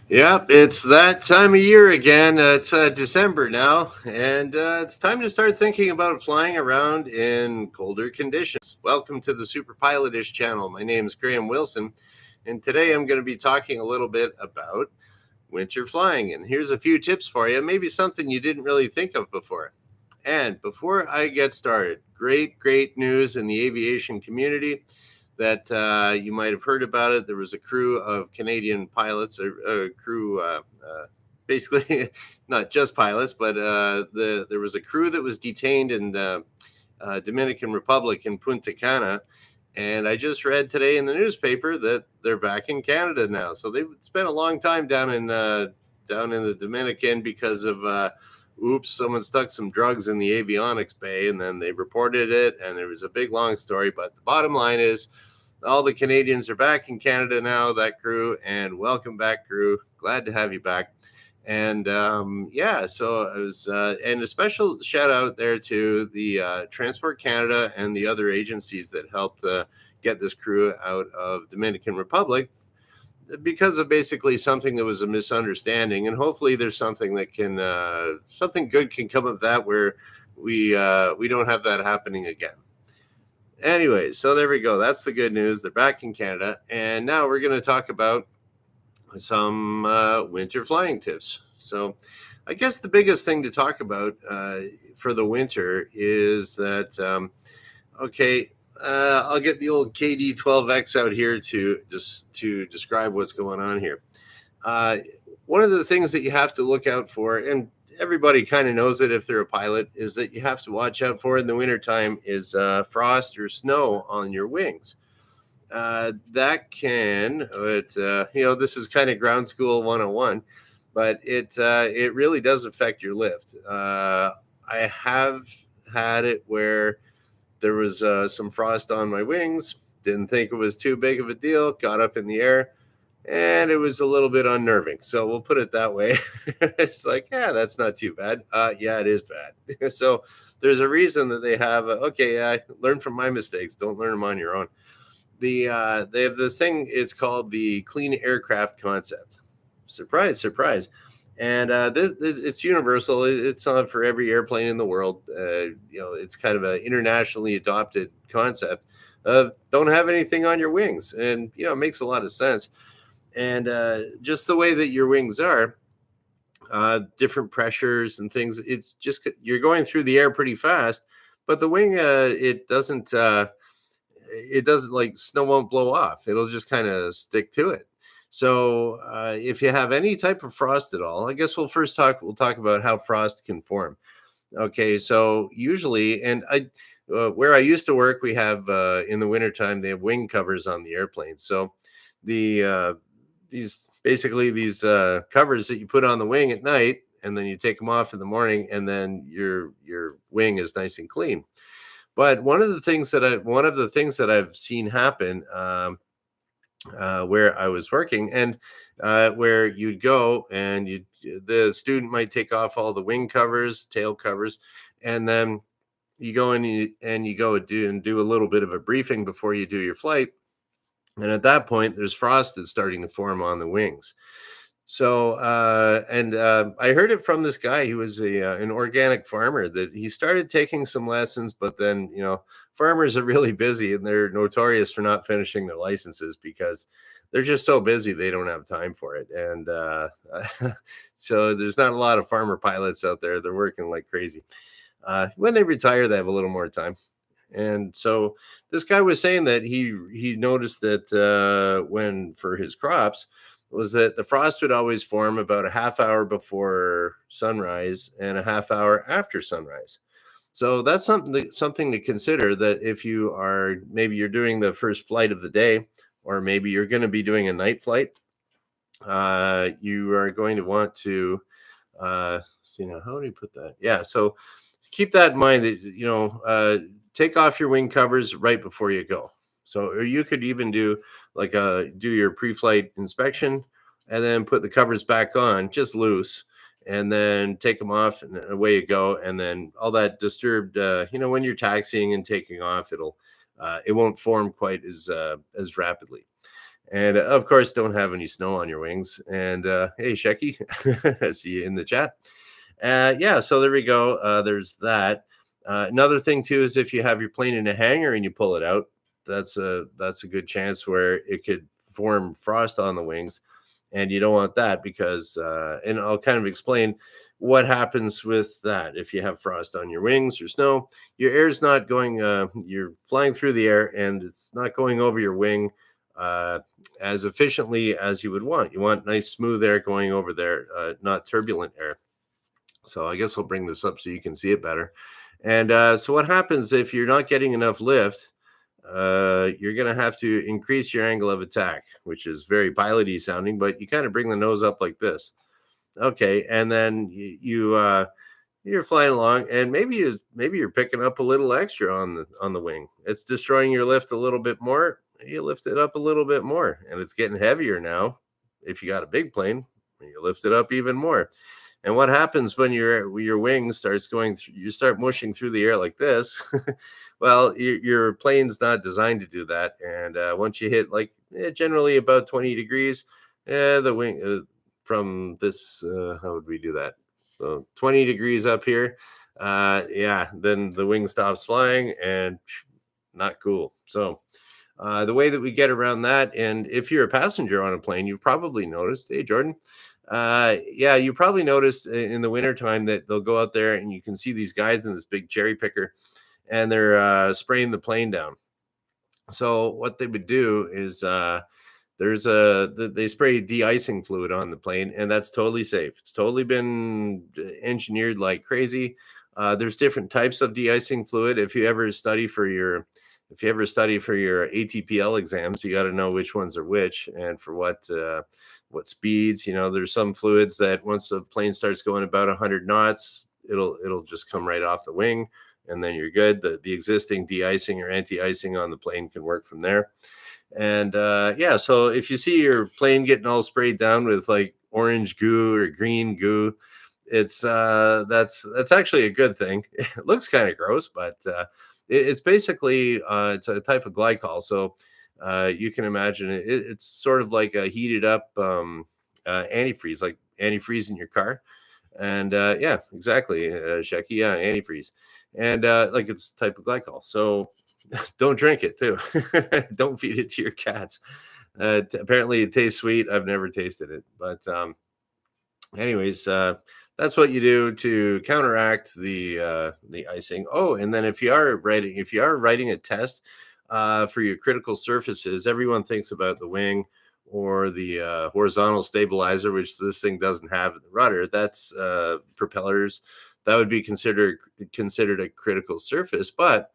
Yep, it's that time of year again. It's December now, and it's time to start thinking about flying around in colder conditions. Welcome to the superpilotish channel. My name is Graham Wilson, and today I'm going to be talking a little bit about winter flying. And here's a few tips for you, maybe something you didn't really think of before. And before I get started, great news in the aviation community that you might have heard about it. There was a crew of Canadian pilots, a crew, basically not just pilots, but there was a crew that was detained in the Dominican Republic in Punta Cana. And I just read today in the newspaper that they're back in Canada now. So they spent a long time down in the Dominican because of oops, someone stuck some drugs in the avionics bay, and then they reported it, and there was a big long story. But the bottom line is, all the Canadians are back in Canada now, that crew, and welcome back, crew. Glad to have you back. And yeah, so I was, and a special shout out there to the Transport Canada and the other agencies that helped get this crew out of Dominican Republic because of basically something that was a misunderstanding. And hopefully there's something that can, something good can come of that where we don't have that happening again. Anyway, so there we go. That's the good news. They're back in Canada. And now we're going to talk about some winter flying tips. So I guess the biggest thing to talk about for the winter is that, I'll get the old KD12X out here to describe what's going on here. One of the things that you have to look out for, and everybody kind of knows it if they're a pilot, is that you have to watch out for in the wintertime is frost or snow on your wings. That can, this is kind of ground school 101, but it really does affect your lift. I have had it where there was some frost on my wings, didn't think it was too big of a deal, got up in the air, and it was a little bit unnerving. So we'll put it that way. It's like, yeah, that's not too bad. Yeah, it is bad. So there's a reason that they have, learn from my mistakes. Don't learn them on your own. They have this thing, it's called the clean aircraft concept. Surprise, surprise. And it's universal. It's on for every airplane in the world. It's kind of an internationally adopted concept of don't have anything on your wings. And, it makes a lot of sense. And just the way that your wings are, different pressures and things, it's just you're going through the air pretty fast, but the wing, it doesn't like snow won't blow off. It'll just kind of stick to it. So if you have any type of frost at all, I guess we'll talk about how frost can form. Okay, so usually, and where I used to work, we have in the wintertime, they have wing covers on the airplane. So these covers that you put on the wing at night, and then you take them off in the morning, and then your wing is nice and clean. But one of the things that I've seen happen where I was working, and where you'd go and the student might take off all the wing covers, tail covers, and then you go and you go do a little bit of a briefing before you do your flight. And at that point, there's frost that's starting to form on the wings. So, I heard it from this guy who was an organic farmer, that he started taking some lessons, but then, farmers are really busy and they're notorious for not finishing their licenses because they're just so busy, they don't have time for it. And so there's not a lot of farmer pilots out there. They're working like crazy. When they retire, they have a little more time. And so this guy was saying that he noticed that when for his crops was that the frost would always form about a half hour before sunrise and a half hour after sunrise. So that's something to consider, that if maybe you're doing the first flight of the day, or maybe you're going to be doing a night flight, you are going to want to how do you put that? Yeah, so keep that in mind, that take off your wing covers right before you go. So, or you could even do your pre-flight inspection and then put the covers back on just loose, and then take them off, and away you go. And then all that disturbed, when you're taxiing and taking off, it won't form quite as rapidly. And of course, don't have any snow on your wings. And hey, Shecky, I see you in the chat. Yeah, so there we go. There's that. Another thing too is if you have your plane in a hangar and you pull it out, that's a good chance where it could form frost on the wings, and you don't want that because and I'll kind of explain what happens with that if you have frost on your wings or snow. Your air's not going. You're flying through the air and it's not going over your wing uh, as efficiently as you would want. You want nice smooth air going over there, not turbulent air. So I guess I'll bring this up so you can see it better. And so what happens if you're not getting enough lift? You're going to have to increase your angle of attack, which is very piloty sounding, but you kind of bring the nose up like this. Okay, and then you're flying along, and maybe you're picking up a little extra on the wing. It's destroying your lift a little bit more. You lift it up a little bit more, and it's getting heavier now. If you got a big plane, you lift it up even more. And what happens when your wing starts going through, you start mushing through the air like this? Well, your plane's not designed to do that. And once you hit generally about 20 degrees, the wing from this, how would we do that? So 20 degrees up here, yeah, then the wing stops flying and not cool. So the way that we get around that, and if you're a passenger on a plane, you've probably noticed, hey, Jordan, yeah, you probably noticed in the wintertime that they'll go out there and you can see these guys in this big cherry picker and they're spraying the plane down. So what they would do is they spray de-icing fluid on the plane, and that's totally safe. It's totally been engineered like crazy. There's different types of de-icing fluid. If you ever study for your ATPL exams, you got to know which ones are which and for what speeds. There's some fluids that once the plane starts going about 100 knots, it'll just come right off the wing, and then you're good. The existing de-icing or anti-icing on the plane can work from there. And yeah, so if you see your plane getting all sprayed down with like orange goo or green goo, that's actually a good thing. It looks kind of gross, but it's basically it's a type of glycol. So you can imagine it's sort of like a heated up antifreeze, like antifreeze in your car. And yeah, exactly, Shecky, yeah, antifreeze, and like it's a type of glycol. So don't drink it too. Don't feed it to your cats. Apparently, it tastes sweet. I've never tasted it, but anyways, that's what you do to counteract the icing. Oh, and then if you are writing a test for your critical surfaces, everyone thinks about the wing or the horizontal stabilizer, which this thing doesn't have the rudder. That's propellers. That would be considered a critical surface, but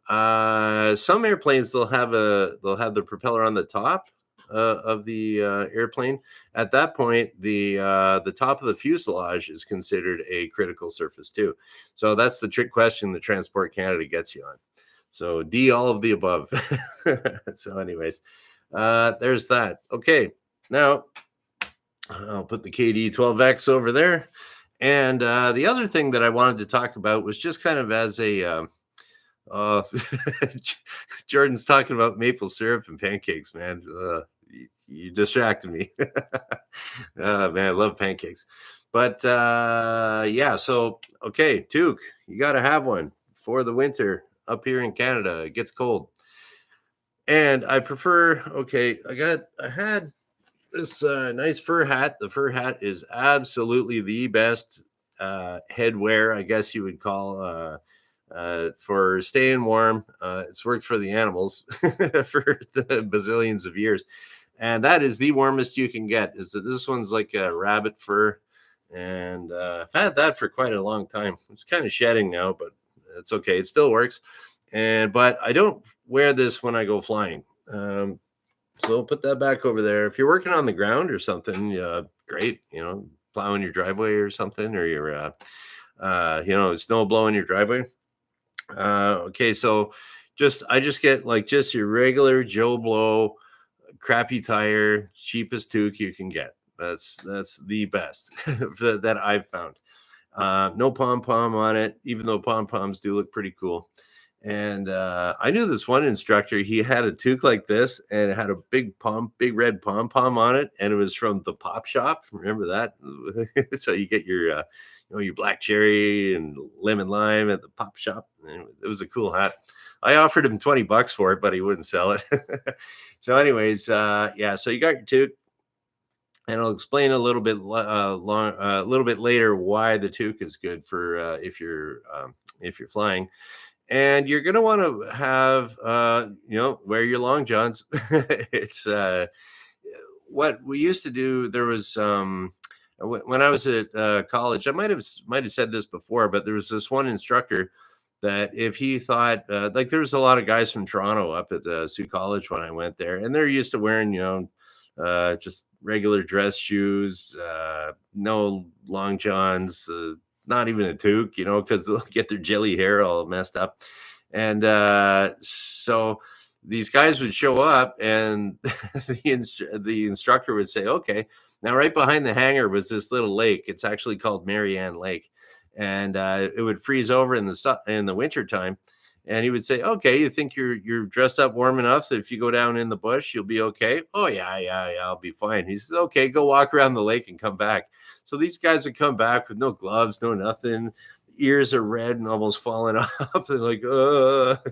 some airplanes they'll have the propeller on the top of the airplane. At that point, the top of the fuselage is considered a critical surface too. So that's the trick question that Transport Canada gets you on. So D, all of the above. So, anyways, there's that. Okay, now I'll put the KD-12X over there. And the other thing that I wanted to talk about was just kind of as a uh, Jordan's talking about maple syrup and pancakes, man. You distracted me. Man, I love pancakes. But yeah, so okay, toque, you got to have one for the winter up here in Canada. It gets cold. And I prefer, okay, I had this nice fur hat. The fur hat is absolutely the best headwear, I guess you would call for staying warm. It's worked for the animals for the bazillions of years, and that is the warmest you can get. Is that this one's like a rabbit fur, and I've had that for quite a long time. It's kind of shedding now, but it's okay. It still works, but I don't wear this when I go flying. So put that back over there. If you're working on the ground or something, great. Plowing your driveway or something, or you're snow blowing your driveway. Okay, so I just get like just your regular Joe Blow, crappy tire, cheapest toque you can get. That's the best that I've found. No pom pom on it, even though pom poms do look pretty cool. And I knew this one instructor. He had a toque like this, and it had a big red pom pom on it, and it was from the Pop Shop. Remember that? So you get your, your black cherry and lemon lime at the Pop Shop. And it was a cool hat. I offered him $20 for it, but he wouldn't sell it. So, anyways, yeah. So you got your toque, and I'll explain a little bit a little bit later why the toque is good for if you're flying. And you're gonna want to have wear your long johns. It's what we used to do. There was when I was at college, I might have said this before, but there was this one instructor that if he thought like there was a lot of guys from Toronto up at Sioux College when I went there, and they're used to wearing just regular dress shoes, no long johns, not even a toque, because they'll get their jelly hair all messed up. And so these guys would show up, and the instructor would say, okay, now right behind the hangar was this little lake. It's actually called Marianne Lake. And it would freeze over in the winter time. And he would say, okay, you think you're dressed up warm enough that if you go down in the bush, you'll be okay? Oh, yeah, I'll be fine. He says, okay, go walk around the lake and come back. So these guys would come back with no gloves, no nothing. Ears are red and almost falling off. They're like,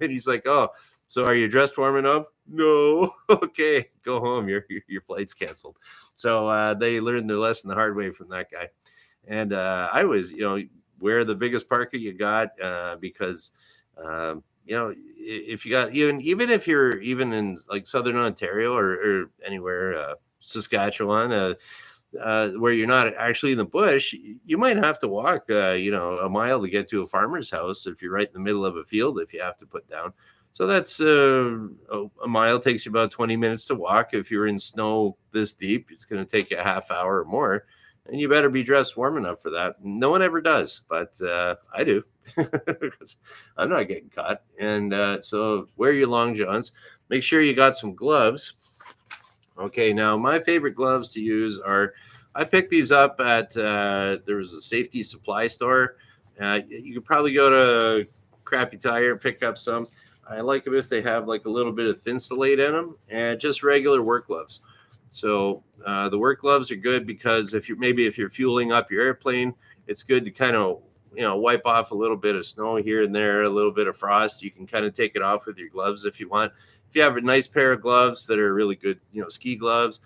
and he's like, oh, so are you dressed warm enough? No. Okay, go home. Your flight's canceled. So they learned their lesson the hard way from that guy. And I was, wear the biggest parka you got because if you got even if you're even in like southern Ontario or anywhere, Saskatchewan, where you're not actually in the bush, you might have to walk a mile to get to a farmer's house if you're right in the middle of a field, if you have to put down. So that's a mile takes you about 20 minutes to walk. If you're in snow this deep, it's going to take you a half hour or more. And you better be dressed warm enough for that. No one ever does, but I do. I'm not getting caught. And so wear your long johns. Make sure you got some gloves. Okay, now my favorite gloves to use are, I picked these up at, there was a safety supply store. You could probably go to Crappy Tire and pick up some. I like them if they have like a little bit of Thinsulate in them, and just regular work gloves. So the work gloves are good because if you're fueling up your airplane, it's good to kind of wipe off a little bit of snow here and there, a little bit of frost. You can kind of take it off with your gloves if you want. If you have a nice pair of gloves that are really good, ski gloves,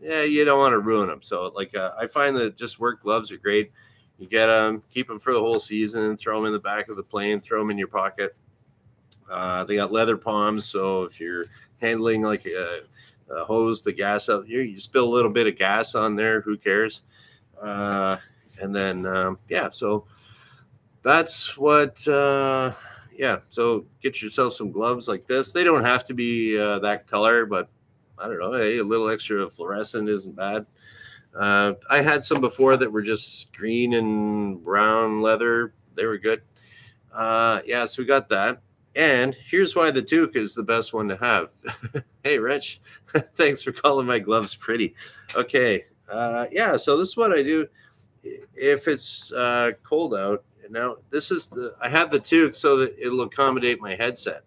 you don't want to ruin them. So I find that just work gloves are great. You get them, keep them for the whole season, throw them in the back of the plane, throw them in your pocket. They got leather palms, so if you're handling like a hose the gas out, you spill a little bit of gas on there, who cares? And then so that's what so get yourself some gloves like this. They don't have to be that color, but I don't know, a little extra fluorescent isn't bad. I had some before that were just green and brown leather. They were good. So we got that. And here's why the toque is the best one to have. Hey, Rich, thanks for calling my gloves pretty. Okay. So this is what I do if it's cold out. Now, I have the toque so that it'll accommodate my headset.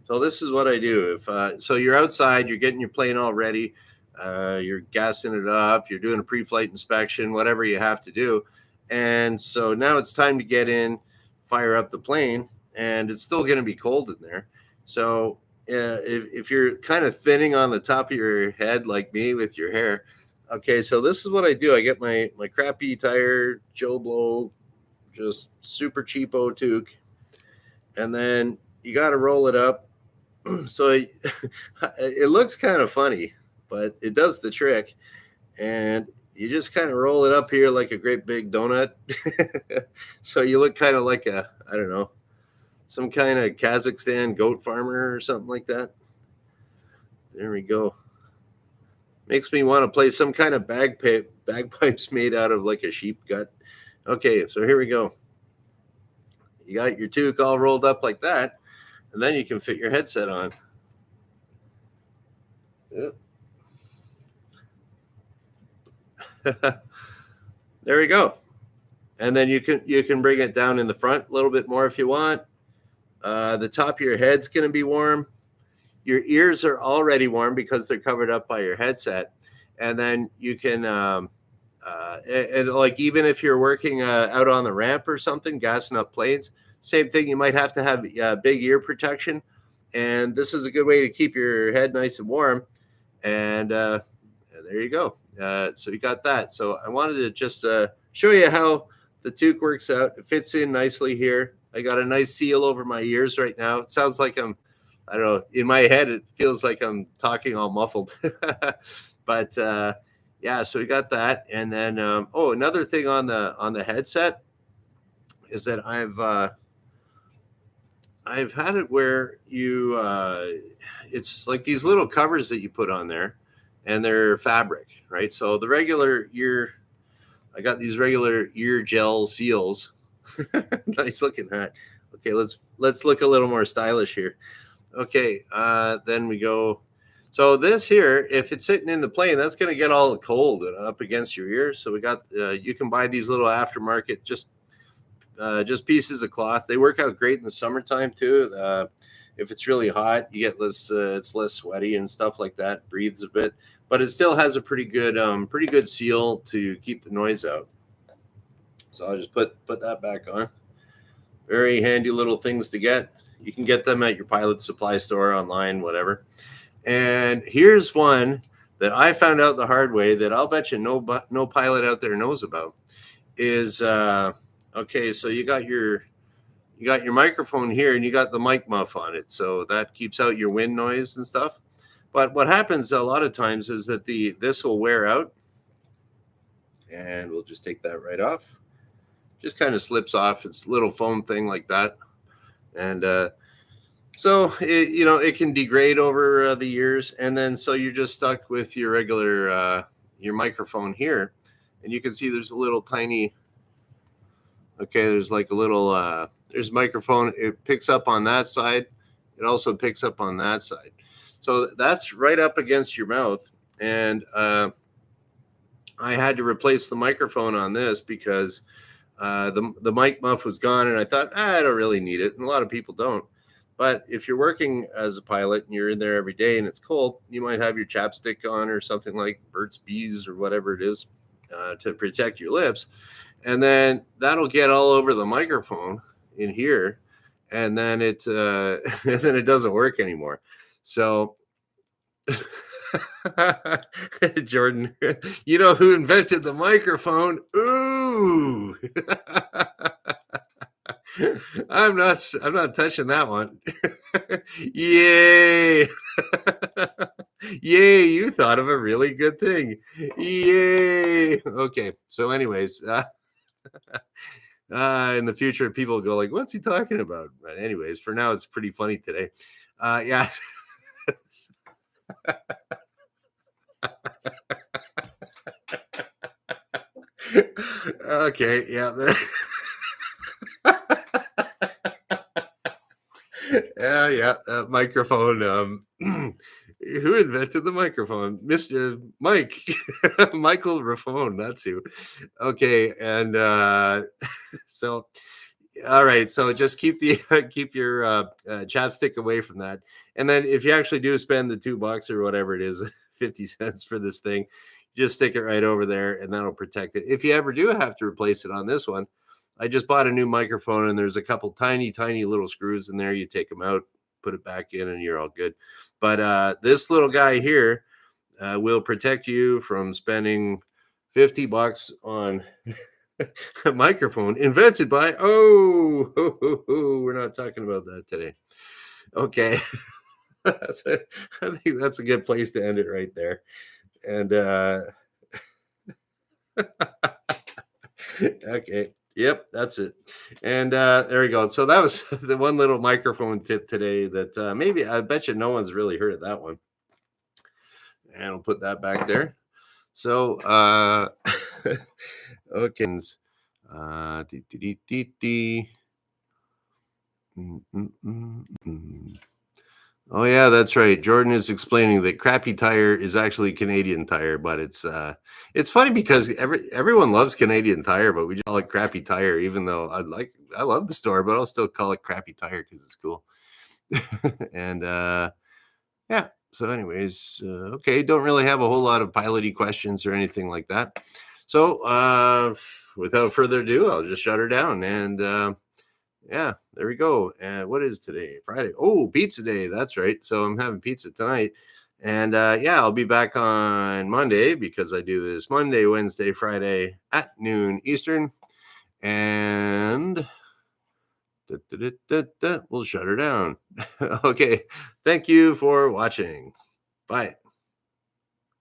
So this is what I do. So you're outside, you're getting your plane all ready, you're gassing it up, you're doing a pre-flight inspection, whatever you have to do. And so now it's time to get in, fire up the plane. And it's still going to be cold in there. So if you're kind of thinning on the top of your head like me with your hair, okay, so this is what I do. I get my Crappy Tire Joe Blow, just super cheapo toque, and then you got to roll it up. So it looks kind of funny, but it does the trick. And you just kind of roll it up here like a great big donut. So you look kind of like some kind of Kazakhstan goat farmer or something like that. There we go. Makes me want to play some kind of bagpipes made out of like a sheep gut. Okay, so here we go. You got your toque all rolled up like that, and then you can fit your headset on. Yep. There we go. And then you can bring it down in the front a little bit more if you want. The top of your head's going to be warm. Your ears are already warm because they're covered up by your headset. And then you can, and like even if you're working out on the ramp or something, gassing up planes, same thing. You might have to have big ear protection. And this is a good way to keep your head nice and warm. And there you go. So you got that. So I wanted to just show you how the toque works out. It fits in nicely here. I got a nice seal over my ears right now. It sounds like I don't know, in my head, it feels like I'm talking all muffled. But yeah, so we got that. And then, another thing on the headset is that I've had it where you, it's like these little covers that you put on there, and they're fabric, right? So the regular ear, I got these regular ear gel seals. Nice looking hat. Okay, let's look a little more stylish here. Okay, then we go. So this here, if it's sitting in the plane, that's going to get all cold up against your ear. So we got, you can buy these little aftermarket, just pieces of cloth. They work out great in the summertime too. If it's really hot, you get less, it's less sweaty and stuff like that. Breathes a bit, but it still has a pretty good seal to keep the noise out. So I'll just put that back on. Very handy little things to get. You can get them at your pilot supply store, online, whatever. And here's one that I found out the hard way that I'll bet you no pilot out there knows about. Is okay, so you got your microphone here, and you got the mic muff on it, so that keeps out your wind noise and stuff. But what happens a lot of times is that this will wear out, and we'll just take that right off. Just kind of slips off. It's a little foam thing like that, and so it can degrade over the years, and then so you're just stuck with your regular your microphone here, and you can see there's a little tiny. Okay, there's like a little there's microphone. It picks up on that side. It also picks up on that side. So that's right up against your mouth, and I had to replace the microphone on this because the mic muff was gone, and I thought I don't really need it, and a lot of people don't. But if you're working as a pilot and you're in there every day and it's cold, you might have your chapstick on or something like Burt's Bees or whatever it is to protect your lips. And then that'll get all over the microphone in here, and then it doesn't work anymore. So Jordan, you know who invented the microphone? Ooh. I'm not touching that one. Yay. Yay, you thought of a really good thing. Yay. Okay, so anyways, in the future people will go like, what's he talking about? But anyways, for now it's pretty funny today. Yeah. Okay, yeah. Yeah, microphone. Who invented the microphone? Mr. Mike. Michael Raffone, that's who. Okay, and so all right, so just keep your chapstick away from that. And then if you actually do spend the $2 or whatever it is, 50 cents for this thing, just stick it right over there, and that'll protect it. If you ever do have to replace it on this one, I just bought a new microphone, and there's a couple tiny little screws in there. You take them out, put it back in, and you're all good. But this little guy here will protect you from spending $50 on a microphone invented by, we're not talking about that today. Okay. I think that's a good place to end it right there. And okay. Yep, that's it. And there we go. So that was the one little microphone tip today that maybe I bet you no one's really heard of that one. And I'll put that back there. So okay. Oh yeah, that's right. Jordan is explaining that Crappy Tire is actually Canadian Tire, but it's funny because everyone loves Canadian Tire, but we just call it Crappy Tire, even though I love the store, but I'll still call it Crappy Tire because it's cool. And yeah. So, anyways, okay. Don't really have a whole lot of piloty questions or anything like that. So, without further ado, I'll just shut her down. And yeah, there we go. And what is today? Friday. Oh, pizza day. That's right. So I'm having pizza tonight. And yeah, I'll be back on Monday because I do this Monday, Wednesday, Friday at noon Eastern. And we'll shut her down. Okay. Thank you for watching. Bye.